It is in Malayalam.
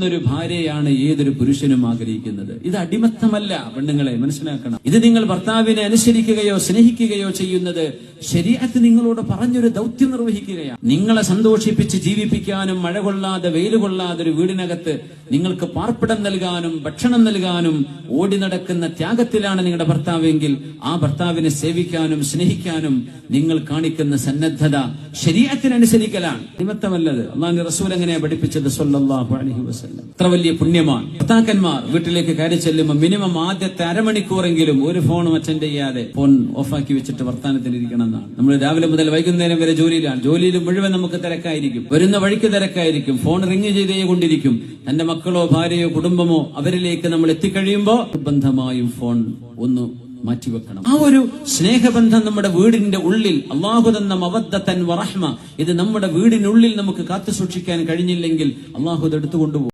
ഒരു ഭാര്യയാണ് ഏതൊരു പുരുഷനും ആഗ്രഹിക്കുന്നത്. ഇത് അടിമത്തമല്ല. പെണ്ണുങ്ങളെ മനസ്സിലാക്കണം. ഇത് നിങ്ങൾ ഭർത്താവിനെ അനുസരിക്കുകയോ സ്നേഹിക്കുകയോ ചെയ്യുന്നത് ശരീഅത്ത് നിങ്ങളോട് പറഞ്ഞൊരു ദൗത്യം നിർവഹിക്കുകയാണ്. നിങ്ങളെ സന്തോഷിപ്പിച്ച് ജീവിപ്പിക്കാനും മഴ കൊള്ളാതെ വെയിൽ കൊള്ളാതെ ഒരു വീടിനകത്ത് നിങ്ങൾക്ക് പാർപ്പിടം നൽകാനും ഭക്ഷണം നൽകാനും ഓടി നടക്കുന്ന ത്യാഗത്തിലാണ് നിങ്ങളുടെ ഭർത്താവെങ്കിൽ ആ ഭർത്താവിനെ സേവിക്കാനും സ്നേഹിക്കാനും നിങ്ങൾ കാണിക്കുന്ന സന്നദ്ധത ശരീഅത്തിനനുസരിക്കലാണ്, അടിമത്തമല്ലത്. അല്ലാഹുവിന്റെ റസൂൽ എങ്ങനെയാ പഠിപ്പിച്ചത് സ്വല്ലല്ലാഹു അലൈഹി വസല്ലം. അത്ര വലിയ പുണ്യമാണ്. ഭർത്താക്കന്മാർ വീട്ടിലേക്ക് കയറി ചെല്ലുമ്പോൾ മിനിമം ആദ്യത്തെ അരമണിക്കൂറെങ്കിലും ഒരു ഫോണും അറ്റൻഡ് ചെയ്യാതെ ഫോൺ ഓഫാക്കി വെച്ചിട്ട് വർത്താനത്തിലിരിക്കണം എന്നാണ്. നമ്മൾ രാവിലെ മുതൽ വൈകുന്നേരം വരെ ജോലിയിലാണ്. ജോലിയിൽ മുഴുവൻ നമുക്ക് തിരക്കായിരിക്കും, വരുന്ന വഴിക്ക് തിരക്കായിരിക്കും, ഫോൺ റിങ് ചെയ്തേ കൊണ്ടിരിക്കും. തന്റെ മക്കളോ ഭാര്യയോ കുടുംബമോ അവരിലേക്ക് നമ്മൾ എത്തിക്കഴിയുമ്പോ നിർബന്ധമായും ഫോൺ ഒന്ന് മാറ്റിവെക്കണം. ആ ഒരു സ്നേഹബന്ധം നമ്മുടെ വീടിന്റെ ഉള്ളിൽ അല്ലാഹു തന്ന മവദ്ദതൻ വറഹ്മ, ഇത് നമ്മുടെ വീടിനുള്ളിൽ നമുക്ക് കാത്തു സൂക്ഷിക്കാൻ കഴിഞ്ഞില്ലെങ്കിൽ അല്ലാഹു ഇത് എടുത്തുകൊണ്ടുപോകും.